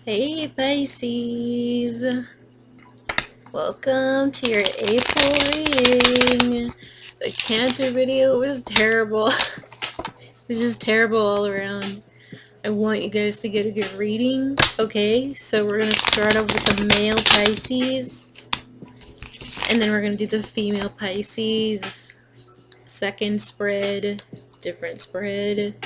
Hey Pisces, welcome to your April reading. The Cancer video was terrible. It was just terrible all around. I want you guys to get a good reading. Okay, so we're going to start off with the male Pisces, and then we're going to do the female Pisces. Second spread, different spread.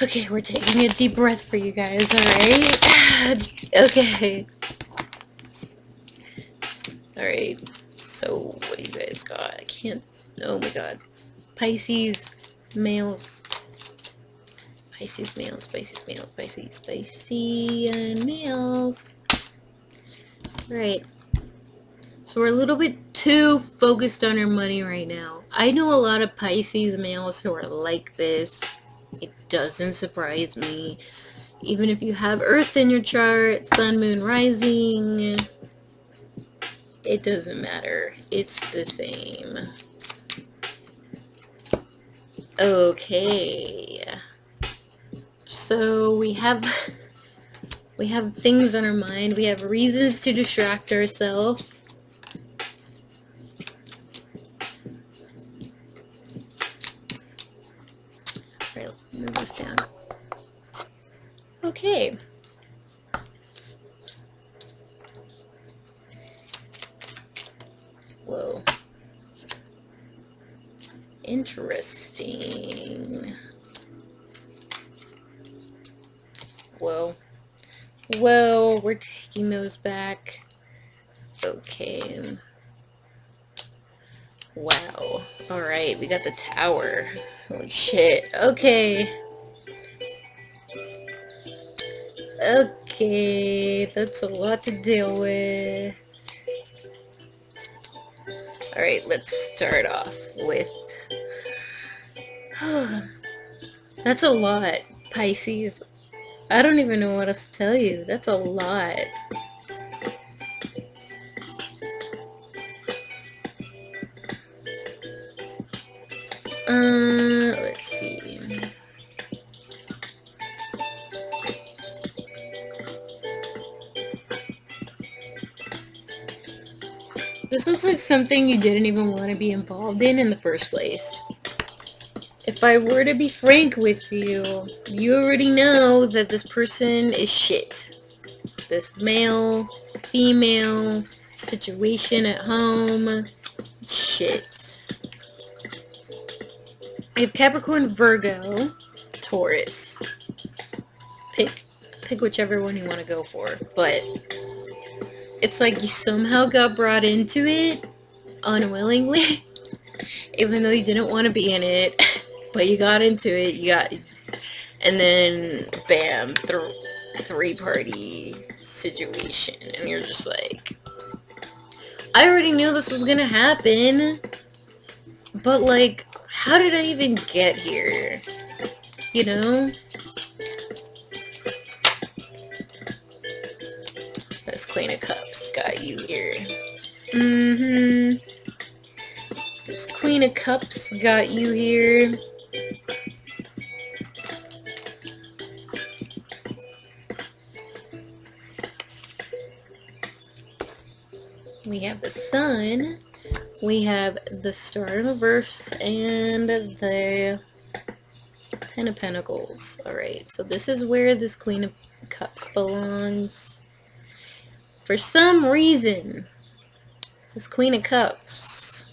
Okay, we're taking a deep breath for you guys, alright? Okay. Alright, so what do you guys got? I can't, oh my god. Pisces males. Pisces males, Pisces males, Pisces males. Right. So we're a little bit too focused on our money right now. I know a lot of Pisces males who are like this. It doesn't surprise me. Even if you have Earth in your chart, Sun, Moon, Rising, it doesn't matter. It's the same. Okay. So we have things on our mind. We have reasons to distract ourselves. Right, move this down. Okay. Whoa. Interesting. Whoa. Whoa, we're taking those back. Okay. Wow. Alright, we got the tower. Holy shit. Okay. Okay, that's a lot to deal with. Alright, let's start off with... That's a lot, Pisces. I don't even know what else to tell you. That's a lot. Let's see. This looks like something you didn't even want to be involved in the first place. If I were to be frank with you, you already know that this person is shit. This male, female situation at home, shit. I have Capricorn, Virgo, Taurus. Pick whichever one you want to go for. But it's like you somehow got brought into it unwillingly, even though you didn't want to be in it. But you got into it. And then bam, three-party situation, and you're just like, I already knew this was gonna happen, but like, how did I even get here? You know? This Queen of Cups got you here. This Queen of Cups got you here. We have the Sun, we have the Star in reverse, and the Ten of Pentacles. Alright, so this is where this Queen of Cups belongs. For some reason, this Queen of Cups...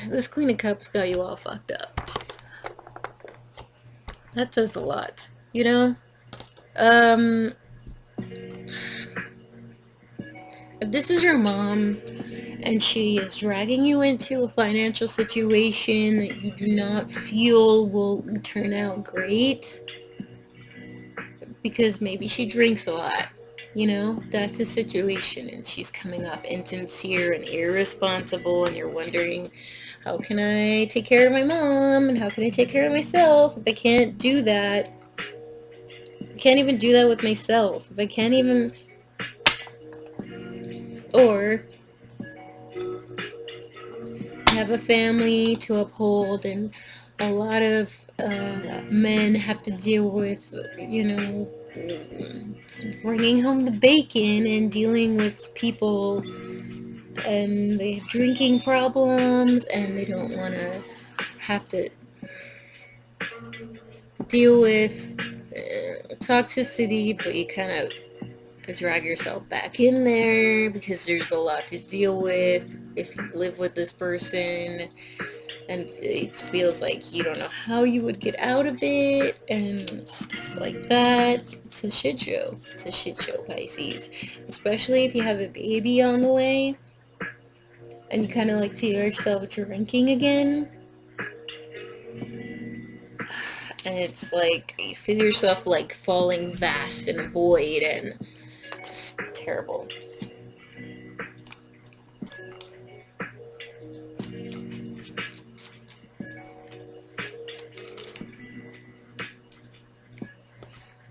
This Queen of Cups got you all fucked up. That says a lot. You know, if this is your mom and she is dragging you into a financial situation that you do not feel will turn out great, because maybe she drinks a lot, you know, that's a situation, and she's coming off insincere and irresponsible, and you're wondering, how can I take care of my mom, and how can I take care of myself if I can't do that? I can't even do that with myself. If I can't even... Or have a family to uphold, and a lot of men have to deal with, bringing home the bacon and dealing with people, and they have drinking problems, and they don't want to have to deal with toxicity, but you kind of drag yourself back in there because there's a lot to deal with if you live with this person, and it feels like you don't know how you would get out of it and stuff like that. It's a shit show. It's a shit show, Pisces. Especially if you have a baby on the way and you kind of like feel yourself drinking again. And it's like you feel yourself like falling vast in a void, and it's terrible.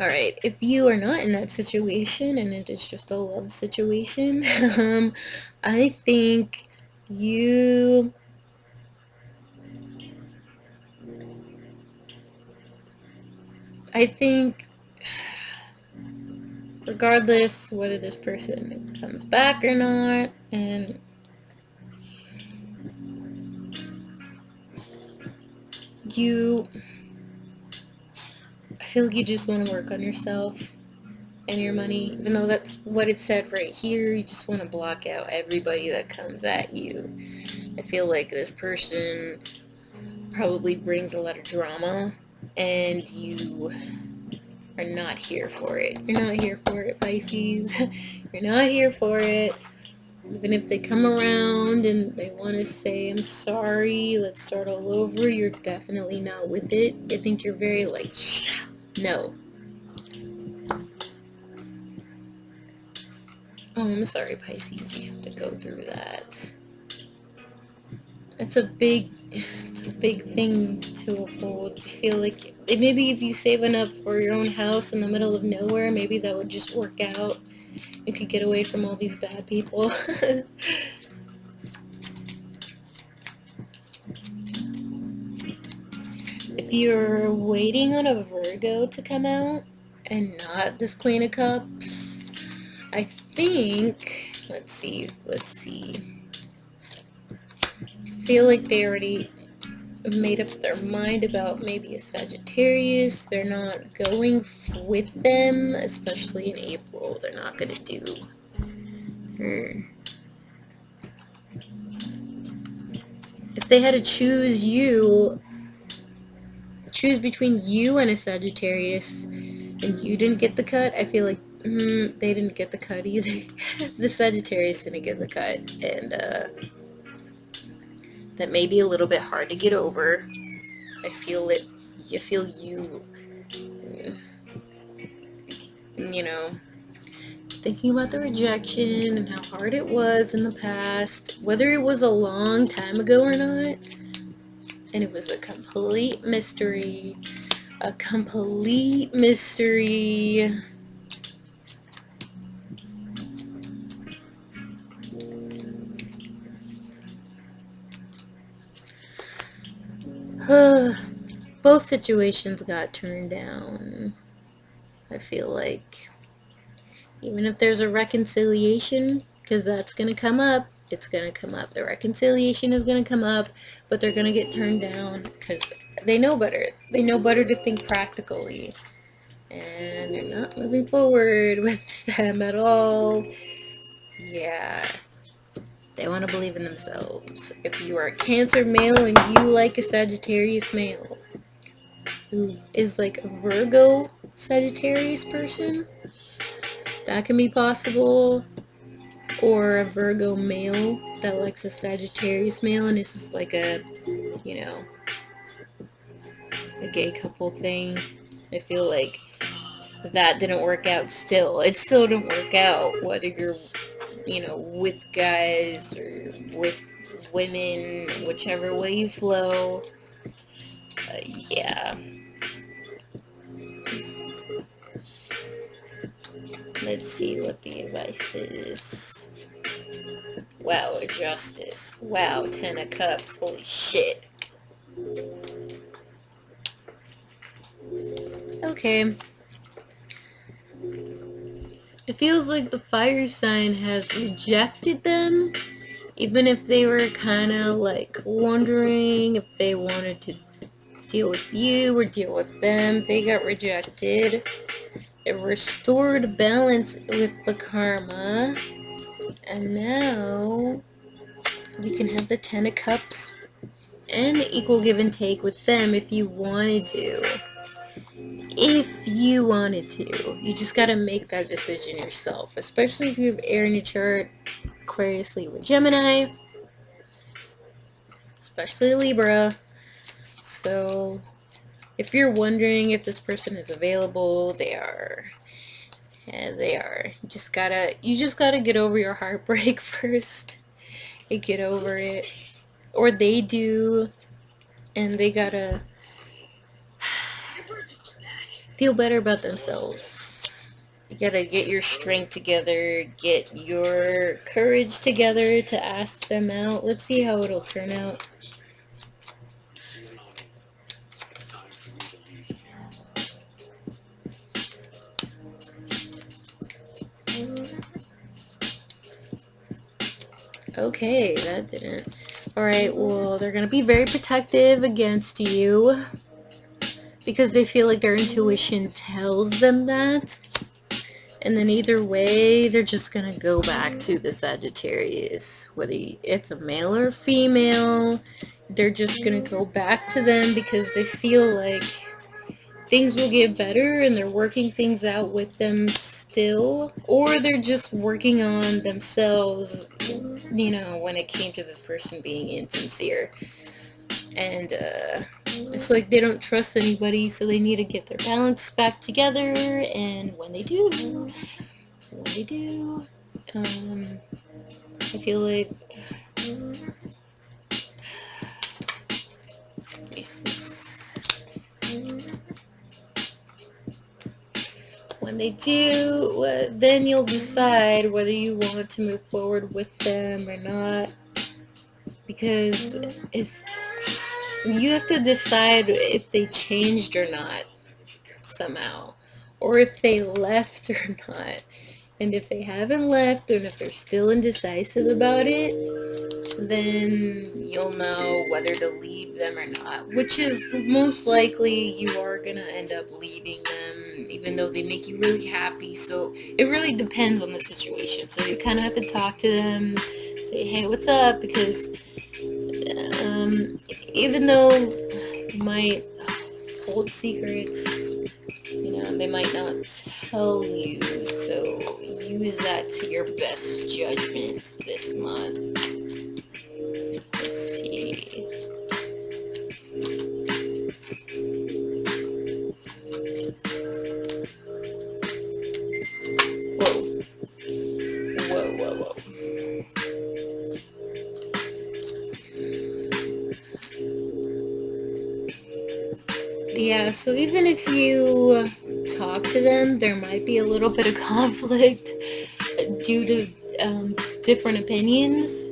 Alright, if you are not in that situation and it is just a love situation, I think you regardless whether this person comes back or not, and I feel like you just want to work on yourself and your money, even though that's what it said right here. You just want to block out everybody that comes at you. I feel like this person probably brings a lot of drama, and you are not here for it. You're not here for it, Pisces. You're not here for it. Even if they come around and they want to say, I'm sorry, let's start all over, you're definitely not with it. I think you're very like, no. Oh, I'm sorry, Pisces, you have to go through that. It's a big thing to uphold. To feel like maybe if you saving up for your own house in the middle of nowhere, maybe that would just work out. You could get away from all these bad people. If you're waiting on a Virgo to come out and not this Queen of Cups, I think, let's see. I feel like they already made up their mind about maybe a Sagittarius. They're not going with them, especially in April. They're not going to do. If they had to choose between you and a Sagittarius, and you didn't get the cut, I feel like they didn't get the cut either. The Sagittarius didn't get the cut, and that may be a little bit hard to get over. I feel it. You feel thinking about the rejection and how hard it was in the past, whether it was a long time ago or not, and it was a complete mystery. Both situations got turned down. I feel like even if there's a reconciliation, because that's going to come up, it's going to come up. The reconciliation is going to come up, but they're going to get turned down because they know better. They know better to think practically. And they're not moving forward with them at all. Yeah. They want to believe in themselves. If you are a Cancer male and you like a Sagittarius male who is like a Virgo Sagittarius person, that can be possible. Or a Virgo male that likes a Sagittarius male, and it's just like a gay couple thing. I feel like that didn't work out still. It still didn't work out, whether you're, with guys or with women, whichever way you flow. Yeah. Let's see what the advice is. Wow, Justice. Wow, Ten of Cups. Holy shit. Okay. It feels like the fire sign has rejected them, even if they were kind of like wondering if they wanted to deal with you or deal with them. They got rejected. It restored balance with the karma. And now you can have the Ten of Cups and equal give and take with them if you wanted to. If you wanted to. You just gotta make that decision yourself. Especially if you have air in your chart, Aquarius, Libra, Gemini. Especially Libra. So, if you're wondering if this person is available, they are. And they are. You just gotta get over your heartbreak first. And get over it. Or they do. And they gotta feel better about themselves. You gotta get your strength together, get your courage together to ask them out. Let's see how it'll turn out. Okay, that didn't. Alright, well, they're gonna be very protective against you because they feel like their intuition tells them that. And then either way, they're just gonna go back to the Sagittarius. Whether it's a male or female, they're just gonna go back to them because they feel like things will get better and they're working things out with them still. Or they're just working on themselves, you know, when it came to this person being insincere. And it's like they don't trust anybody, so they need to get their balance back together. And when they do, I feel like when they do, then you'll decide whether you want to move forward with them or not. Because if you have to decide if they changed or not somehow, or if they left or not. And if they haven't left, and if they're still indecisive about it, then you'll know whether to leave them or not. Which is most likely you are going to end up leaving them, even though they make you really happy. So it really depends on the situation. So you kind of have to talk to them, say, hey, what's up? Because even though you might hold secrets, you know, they might not tell you, so use that to your best judgment this month. Let's see. Whoa. Whoa, whoa, whoa. Yeah, so even if you talk to them, there might be a little bit of conflict due to different opinions,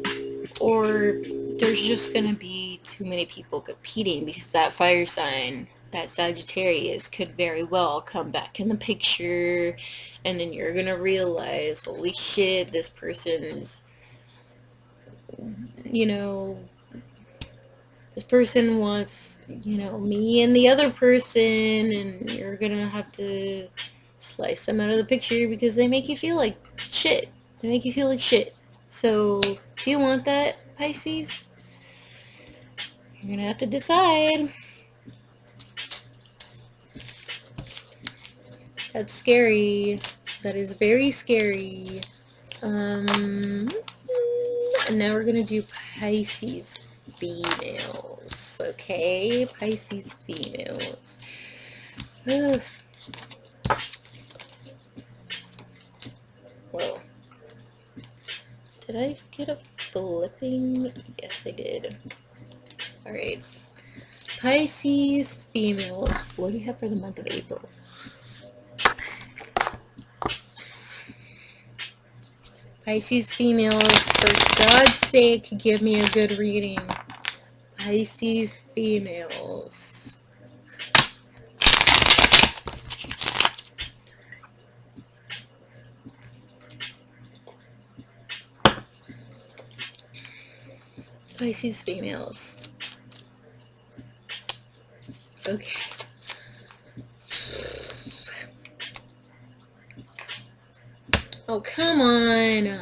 or there's just going to be too many people competing because that fire sign, that Sagittarius, could very well come back in the picture, and then you're going to realize, holy shit, this person's, you know, this person wants, you know, me and the other person, and you're going to have to slice them out of the picture because they make you feel like shit. They make you feel like shit. So, do you want that, Pisces? You're gonna have to decide. That's scary. That is very scary. And now we're gonna do Pisces females. Okay, Pisces females. Ugh. Whoa. Did I get a flipping? Yes, I did. Alright. Pisces females. What do you have for the month of April? Pisces females, for God's sake, give me a good reading. Pisces females. Pisces females. Okay. Oh, come on.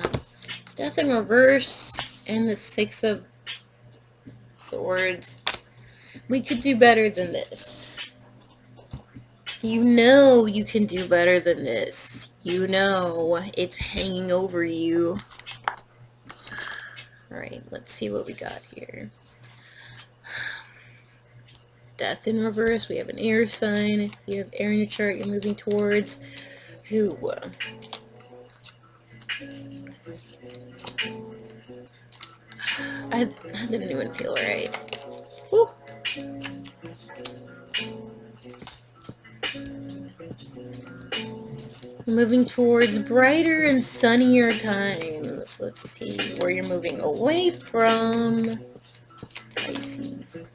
Death in reverse and the Six of Swords. We could do better than this. You know you can do better than this. You know it's hanging over you. Alright, let's see what we got here. Death in reverse. We have an air sign. You have air in your chart. You're moving towards who? I didn't even feel right. Woo. Moving towards brighter and sunnier times. Let's see where you're moving away from. Pisces.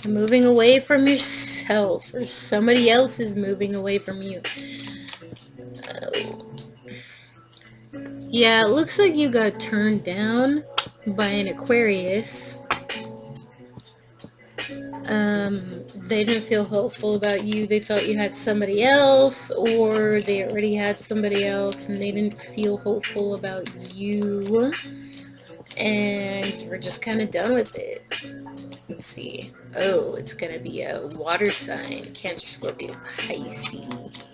You're moving away from yourself, or somebody else is moving away from you. Oh. Yeah, it looks like you got turned down by an Aquarius. They didn't feel hopeful about you. They thought you had somebody else, or they already had somebody else and they didn't feel hopeful about you, and you were just kind of done with it. Let's see. Oh, it's gonna be a water sign. Cancer, Scorpio, Pisces.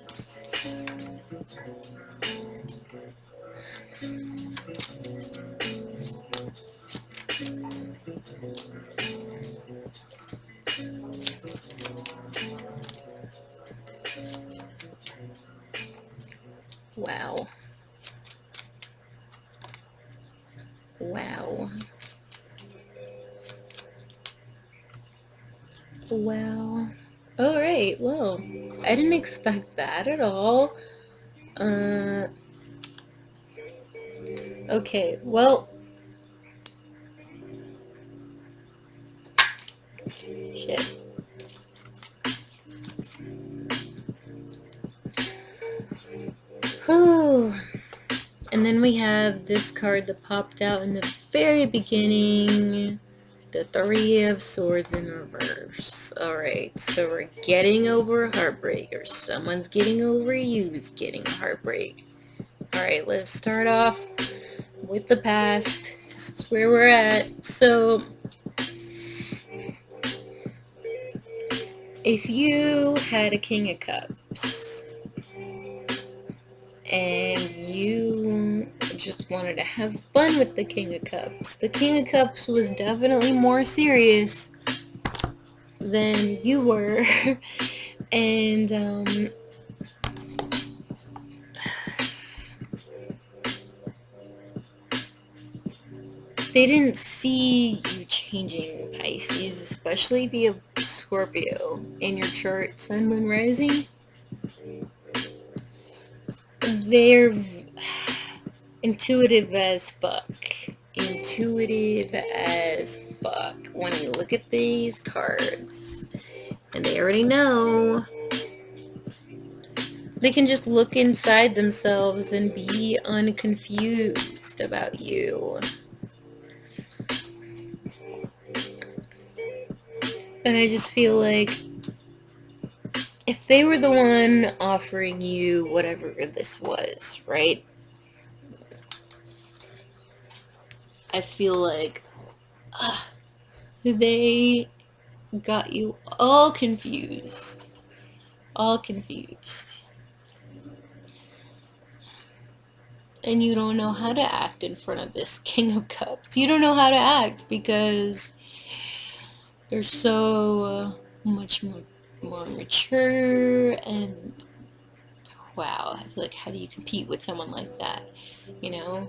Wow. Wow. Wow. Alright, well, I didn't expect that at all. Okay, well, shit. Whew. And then we have this card that popped out in the very beginning. The Three of Swords in reverse. Alright, so we're getting over a heartbreak, or someone's getting over you's getting a heartbreak. Alright, let's start off with the past. This is where we're at. So, if you had a King of Cups, and you just wanted to have fun with the King of Cups, the King of Cups was definitely more serious than you were. And they didn't see you changing, Pisces, especially if you have Scorpio in your chart, Sun, Moon, Rising. They're intuitive as fuck. Intuitive as fuck when you look at these cards. And they already know. They can just look inside themselves and be unconfused about you. And I just feel like if they were the one offering you whatever this was, right? I feel like they got you all confused. All confused. And you don't know how to act in front of this King of Cups. You don't know how to act because they're so much more mature, and wow, I feel like, how do you compete with someone like that? You know,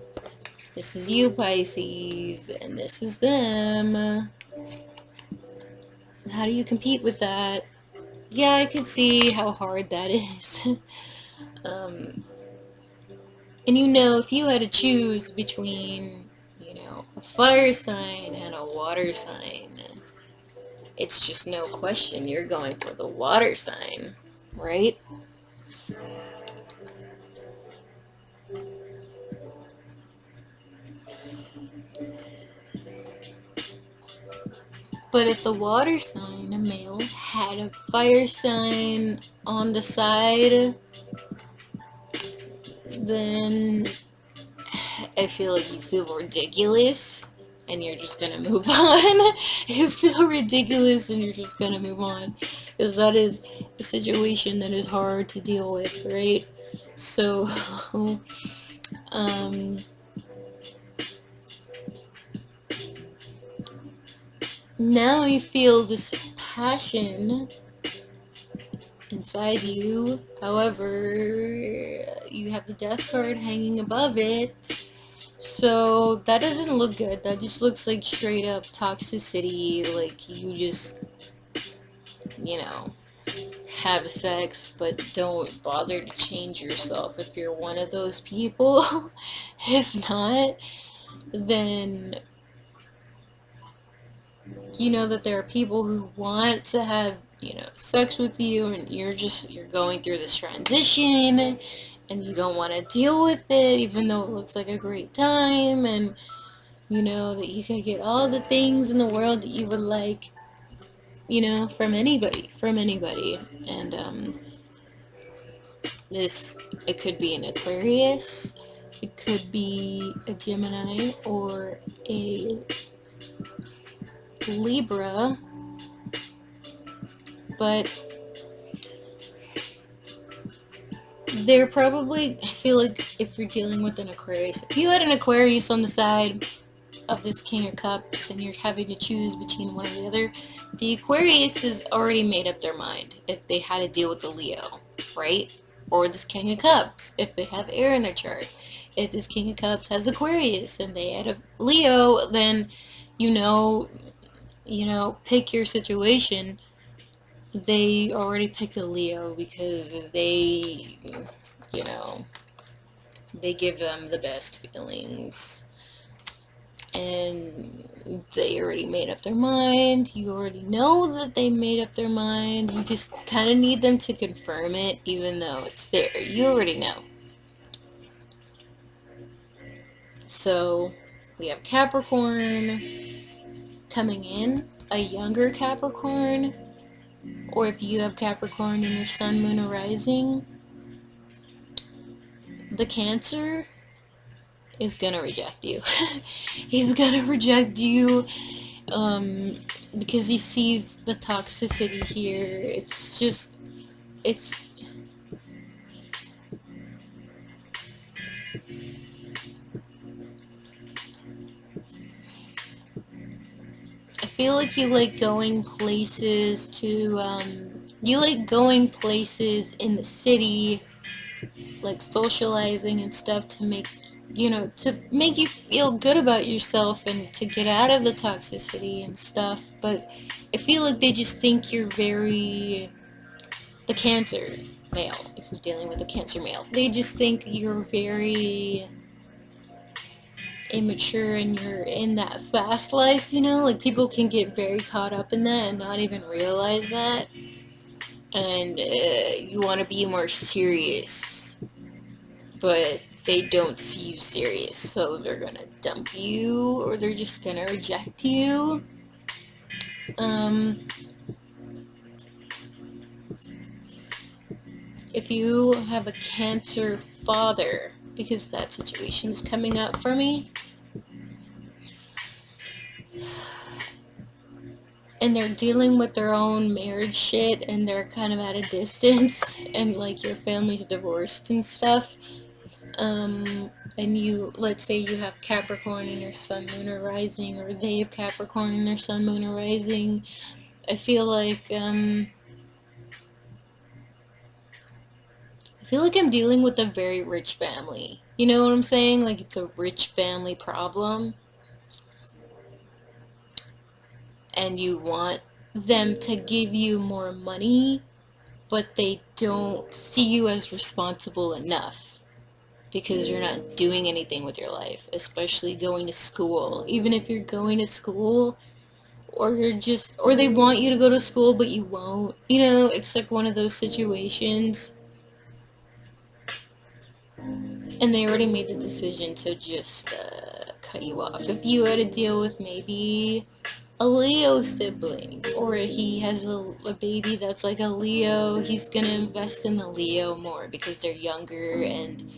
this is you, Pisces, and this is them. How do you compete with that? Yeah, I could see how hard that is. And if you had to choose between, a fire sign and a water sign, it's just no question you're going for the water sign, right? But if the water sign, a male, had a fire sign on the side, then I feel like you feel ridiculous and you're just gonna move on. You feel ridiculous and you're just gonna move on. Because that is a situation that is hard to deal with, right? So, um, now you feel this passion inside you. However, you have the death card hanging above it. So that doesn't look good. That just looks like straight up toxicity. Like you just, you know, have sex but don't bother to change yourself if you're one of those people. If not, then you know that there are people who want to have, sex with you, and you're going through this transition and you don't want to deal with it even though it looks like a great time, and that you can get all the things in the world that you would like, from anybody. And this, it could be an Aquarius, it could be a Gemini, or a Libra, but they're probably, I feel like if you're dealing with an Aquarius, if you had an Aquarius on the side of this King of Cups and you're having to choose between one or the other, the Aquarius has already made up their mind if they had to deal with the Leo, right? Or this King of Cups, if they have air in their chart. If this King of Cups has Aquarius and they had a Leo, then, pick your situation. They already picked a Leo because you know, they give them the best feelings. And they already made up their mind. You already know that they made up their mind. You just kind of need them to confirm it, even though it's there. You already know. So, we have Capricorn coming in, a younger Capricorn, or if you have Capricorn in your sun, moon, or rising, the Cancer is gonna reject you. He's gonna reject you because he sees the toxicity here. It's I feel like you like going places you like going places in the city, like socializing and stuff to make you feel good about yourself and to get out of the toxicity and stuff. But I feel like they just think you're the Cancer male, if you're dealing with a Cancer male, they just think you're very immature and you're in that fast life, like people can get very caught up in that and not even realize that. And you want to be more serious, but they don't see you serious, so they're gonna dump you or they're just gonna reject you. If you have a Cancer father, because that situation is coming up for me, and they're dealing with their own marriage shit and they're kind of at a distance and like your family's divorced and stuff, and let's say you have Capricorn in your sun, moon, or rising, or they have Capricorn in their sun, moon, or rising, I feel like I'm dealing with a very rich family. You know what I'm saying? Like it's a rich family problem. And you want them to give you more money but they don't see you as responsible enough because you're not doing anything with your life, especially going to school. Even if you're going to school, or or they want you to go to school but you won't. It's like one of those situations, and they already made the decision to just cut you off. If you had to deal with maybe a Leo sibling, or he has a baby that's like a Leo, he's gonna invest in the Leo more because they're younger, and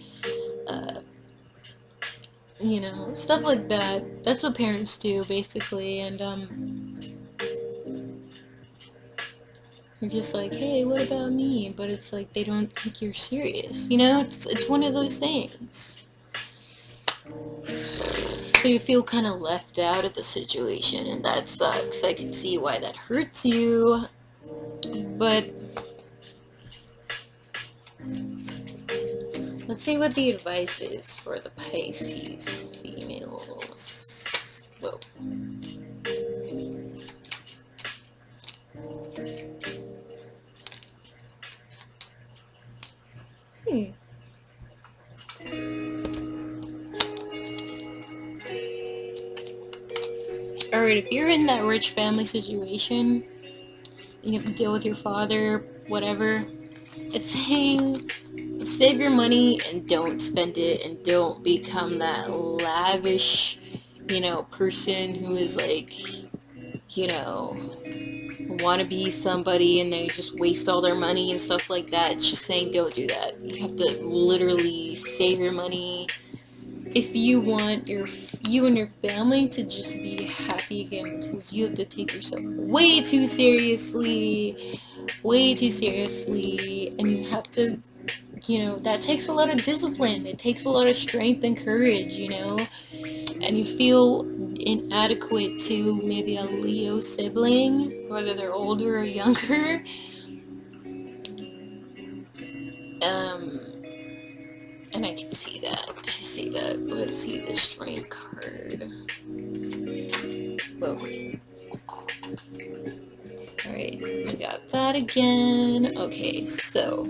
stuff like that. That's what parents do, basically. And you're just like, hey, what about me? But it's like they don't think you're serious. It's one of those things. So you feel kind of left out of the situation, and that sucks. I can see why that hurts you, but let's see what the advice is for the Pisces females. Whoa. Alright, if you're in that rich family situation, you have to deal with your father, whatever, it's saying save your money and don't spend it, and don't become that lavish, person who is like, want to be somebody and they just waste all their money and stuff like that. It's just saying don't do that. You have to literally save your money if you want you and your family to just be happy again, because you have to take yourself way too seriously, and you have to, that takes a lot of discipline. It takes a lot of strength and courage, and you feel inadequate to maybe a Leo sibling, whether they're older or younger. And I can see that. I see that. Let's see the strength card. Whoa. Alright, we got that again. Okay, so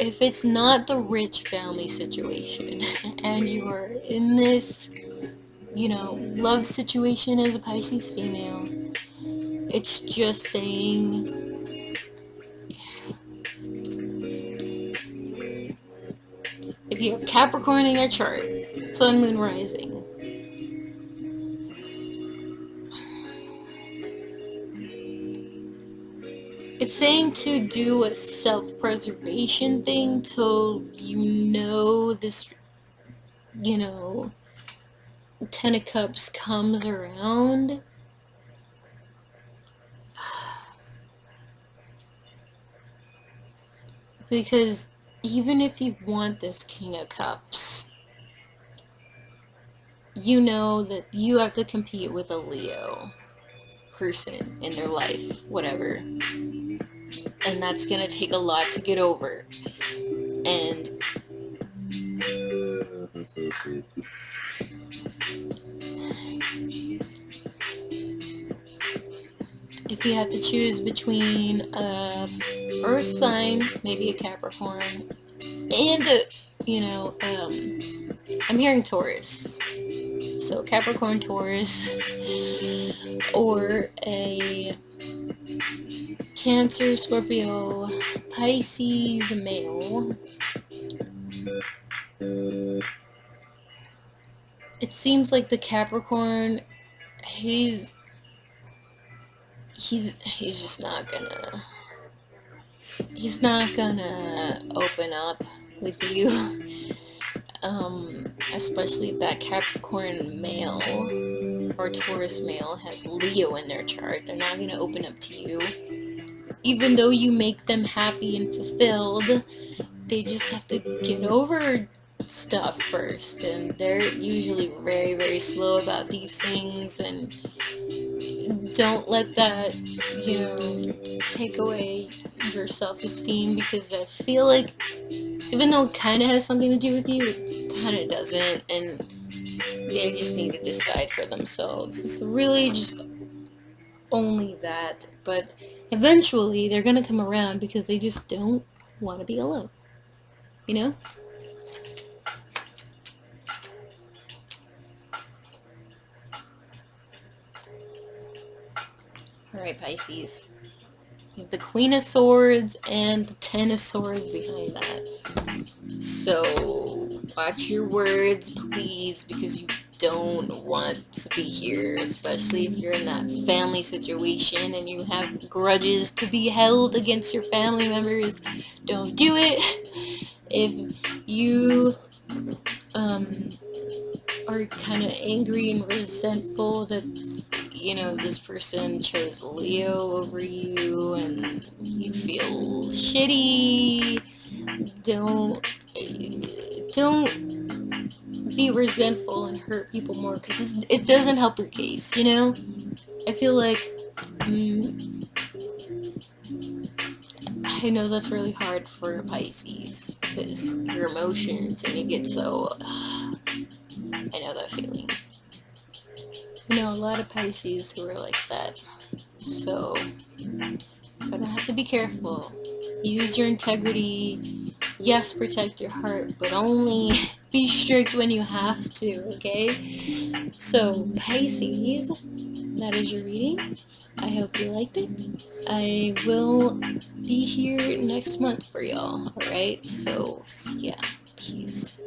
if it's not the rich family situation and you are in this, love situation as a Pisces female, it's just saying if you have Capricorn in your chart, Sun, Moon, Rising, it's saying to do a self-preservation thing till this, Ten of Cups comes around. Because even if you want this King of Cups, you know that you have to compete with a Leo person in their life, whatever. And that's going to take a lot to get over. And if you have to choose between a Earth sign, maybe a Capricorn, and I'm hearing Taurus. So Capricorn, Taurus, or a Cancer, Scorpio, Pisces male. It seems like the Capricorn, he's just not gonna, open up with you. Especially if that Capricorn male or Taurus male has Leo in their chart. They're not gonna open up to you. Even though you make them happy and fulfilled, they just have to get over stuff first, and they're usually very, very slow about these things. And don't let that, take away your self-esteem, because I feel like even though it kind of has something to do with you, it kind of doesn't, and they just need to decide for themselves. It's really just only that, but eventually they're gonna come around because they just don't want to be alone, you know? Alright, Pisces. You have the Queen of Swords and the Ten of Swords behind that. So, watch your words, please, because you don't want to be here, especially if you're in that family situation and you have grudges to be held against your family members. Don't do it. If you are kind of angry and resentful that, you know, this person chose Leo over you and you feel shitty, don't be resentful and hurt people more, because it doesn't help your case, you know? I feel like, I know that's really hard for Pisces, because your emotions and you get so, I know that feeling. I know a lot of Pisces who are like that, so gonna have to be careful. Use your integrity. Yes, protect your heart, but only be strict when you have to, okay? So, Pisces, that is your reading. I hope you liked it. I will be here next month for y'all, alright? So, yeah, peace.